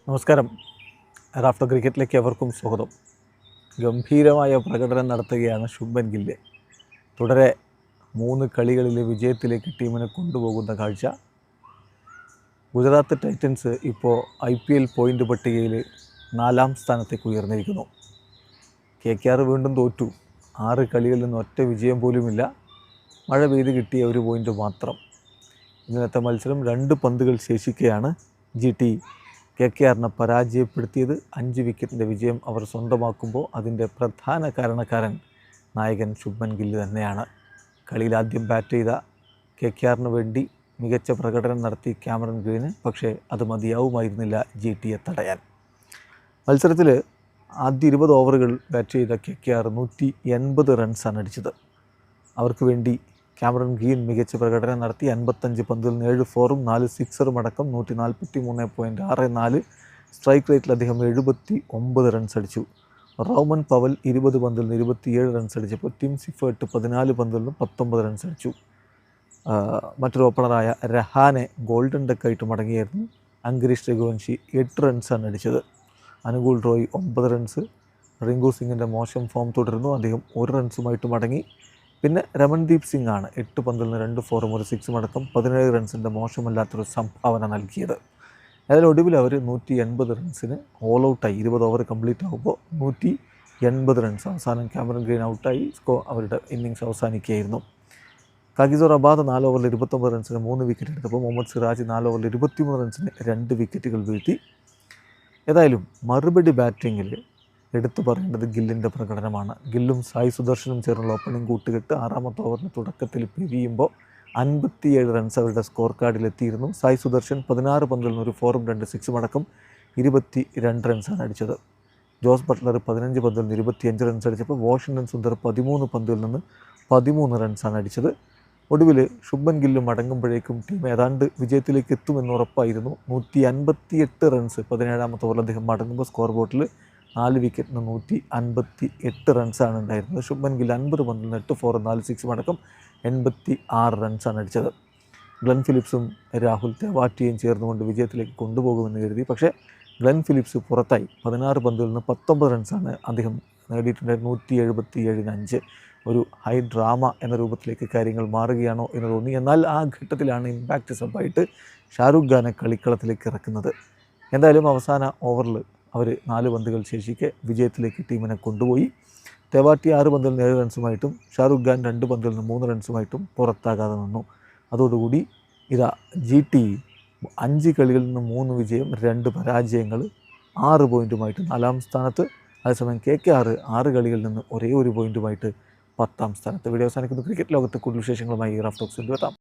നമസ്കാരം. റാഫ്റ്റർ ക്രിക്കറ്റിലേക്ക് എവർക്കും സ്വാഗതം. ഗംഭീരമായ പ്രകടനം നടത്തുകയാണ് ശുഭ്മൻ ഗിൽ. തുടരെ 3 കളികളിലെ വിജയത്തിലേക്ക് ടീമിനെ കൊണ്ടുപോകുന്ന കാഴ്ച. ഗുജറാത്ത് ടൈറ്റൻസ് ഇപ്പോൾ IPL പോയിൻ്റ് പട്ടികയിൽ 4ാം സ്ഥാനത്തേക്ക് ഉയർന്നിരിക്കുന്നു. KKR വീണ്ടും തോറ്റു. 6 കളികളിൽ നിന്ന് ഒറ്റ വിജയം പോലുമില്ല. മഴ പെയ്ത് കിട്ടിയ 1 പോയിൻ്റ് മാത്രം. ഇന്നത്തെ മത്സരം 2 പന്തുകൾ ശേഷിക്കെയാണ് GT KKRനെ പരാജയപ്പെടുത്തിയത്. 5 വിക്കറ്റിൻ്റെ വിജയം അവർ സ്വന്തമാക്കുമ്പോൾ അതിൻ്റെ പ്രധാന കാരണക്കാരൻ നായകൻ ശുഭ്മൻ ഗിൽ തന്നെയാണ്. കളിയിൽ ആദ്യം ബാറ്റ് ചെയ്ത KKRന് വേണ്ടി മികച്ച പ്രകടനം നടത്തി ക്യാമറൺ ഗ്രീന്. പക്ഷേ അത് മതിയാവുമായിരുന്നില്ല GTയെ തടയാൻ. മത്സരത്തിൽ ആദ്യ 20 ഓവറുകൾ ബാറ്റ് ചെയ്ത KKR 180 റൺസാണ് അടിച്ചത്. അവർക്ക് വേണ്ടി ക്യാമറൺ ഗ്രീൻ മികച്ച പ്രകടനം നടത്തി. 55 പന്തിൽ 7 ഫോറും 4 സിക്സറും അടക്കം 143.64 സ്ട്രൈക്ക് റേറ്റിൽ അദ്ദേഹം 79 റൺസ് അടിച്ചു. റോമൻ പവൽ 20 പന്തിൽ നിന്ന് 27 റൺസ് അടിച്ചപ്പോൾ ടിം സിഫേർട്ട് 14 പന്തിൽ നിന്ന് 19 റൺസ് അടിച്ചു. മറ്റൊരു ഓപ്പണറായ രഹാനെ ഗോൾഡൻ ഡക്കായിട്ട് മടങ്ങിയായിരുന്നു. അങ്കരീഷ് രഘുവൻഷി 8 റൺസാണ് അടിച്ചത്. അനുകൂൽ റോയ് 9 റൺസ്. റിങ്കു സിംഗിൻ്റെ മോശം ഫോം തുടരുന്നു. അദ്ദേഹം 1 റൺസുമായിട്ട് മടങ്ങി. പിന്നെ രമൺദീപ് സിംഗ് ആണ് 8 പന്തിൽ നിന്ന് 2 ഫോറും 1 സിക്സും അടക്കം 17 റൺസിൻ്റെ മോശമല്ലാത്തൊരു സംഭാവന നൽകിയത്. അതിലൊടുവിൽ അവർ 180 റൺസിന് ഓൾ ഔട്ടായി. 20 ഓവർ കംപ്ലീറ്റ് ആകുമ്പോൾ 180 റൺസ്. അവസാനം ക്യാമറൺ ഗ്രീൻ ഔട്ടായി. അവരുടെ ഇന്നിങ്സ് അവസാനിക്കുകയായിരുന്നു. കാഗിസോ റബാദ 4 ഓവറിൽ 29 റൺസിന് 3 വിക്കറ്റ് എടുത്തപ്പോൾ മുഹമ്മദ് സിറാജ് 4 ഓവറിൽ 23 റൺസിന് 2 വിക്കറ്റുകൾ വീഴ്ത്തി. ഏതായാലും മറുപടി ബാറ്റിങ്ങിൽ എടുത്തു പറയേണ്ടത് ഗില്ലിൻ്റെ പ്രകടനമാണ്. ഗില്ലും സായി സുദർശനും ചേർന്നുള്ള ഓപ്പണിംഗ് കൂട്ടുകെട്ട് 6ാമത്തെ ഓവറിന് തുടക്കത്തിൽ പിരിയുമ്പോൾ 57 റൺസ് അവരുടെ സ്കോർ കാർഡിലെത്തിയിരുന്നു. സായി സുദർശൻ 16 പന്തിൽ നിന്ന് 1 ഫോറും 2 സിക്സും അടക്കം 22 റൺസാണ് അടിച്ചത്. ജോസ് ബട്ട്ലർ 15 പന്തിൽ നിന്ന് 25 റൺസ് അടിച്ചപ്പോൾ വാഷിംഗ്ടൺ സുന്ദർ 13 പന്തിൽ നിന്ന് 13 റൺസാണ് അടിച്ചത്. ഒടുവിൽ ശുഭ്മൻ ഗില്ല് മടങ്ങുമ്പോഴേക്കും ടീം ഏതാണ്ട് വിജയത്തിലേക്ക് എത്തുമെന്ന് ഉറപ്പായിരുന്നു. 158 റൺസ് 17ാമത്തെ ഓവറിൽ അദ്ദേഹം മടങ്ങുമ്പോൾ സ്കോർ ബോർഡിൽ 4 വിക്കറ്റിന് 158 റൺസാണ് ഉണ്ടായിരുന്നത്. ശുഭ്മൻ ഗിൽ 50 പന്തിൽ നിന്ന് 8 ഫോറും 4 സിക്സും അടക്കം 86 റൺസാണ് അടിച്ചത്. ഗ്ലെൻ ഫിലിപ്സും രാഹുൽ തെവാറ്റിയയും ചേർന്നുകൊണ്ട് വിജയത്തിലേക്ക് കൊണ്ടുപോകുമെന്ന് കരുതി. പക്ഷേ ഗ്ലെൻ ഫിലിപ്സ് പുറത്തായി. 16 പന്തിൽ നിന്ന് 19 റൺസാണ് അദ്ദേഹം നേടിയിട്ടുണ്ടായിരുന്നത്. 177-5. ഒരു ഹൈ ഡ്രാമ എന്ന രൂപത്തിലേക്ക് കാര്യങ്ങൾ മാറുകയാണോ എന്ന് തോന്നി. എന്നാൽ ആ ഘട്ടത്തിലാണ് ഇമ്പാക്റ്റ് സബായിട്ട് ഷാരൂഖ് ഖാനെ കളിക്കളത്തിലേക്ക് ഇറക്കുന്നത്. എന്തായാലും അവസാന ഓവറിൽ അവർ 4 പന്തുകൾ ശേഷിക്കെ വിജയത്തിലേക്ക് ടീമിനെ കൊണ്ടുപോയി. തെവാറ്റി 6 പന്തിൽ നിന്ന് 7 റൺസുമായിട്ടും ഷാരൂഖ് ഖാൻ 2 പന്തിൽ നിന്ന് 3 റൺസുമായിട്ടും പുറത്താകാതെ നിന്നു. അതോടുകൂടി ഇതാ GT 5 കളികളിൽ നിന്ന് 3 വിജയം 2 പരാജയങ്ങൾ 6 പോയിൻറ്റുമായിട്ട് 4ാം സ്ഥാനത്ത്. അതേസമയം KKR 6 കളികളിൽ നിന്ന് ഒരേ 1 പോയിൻറ്റുമായിട്ട് 10ാം സ്ഥാനത്ത്. വീഡിയോ അവസാനിക്കുന്നു. ക്രിക്കറ്റ് ലോകത്ത് കൂടുതൽ വിശേഷങ്ങളുമായി റാഫ് ടോക്സ് എത്താം.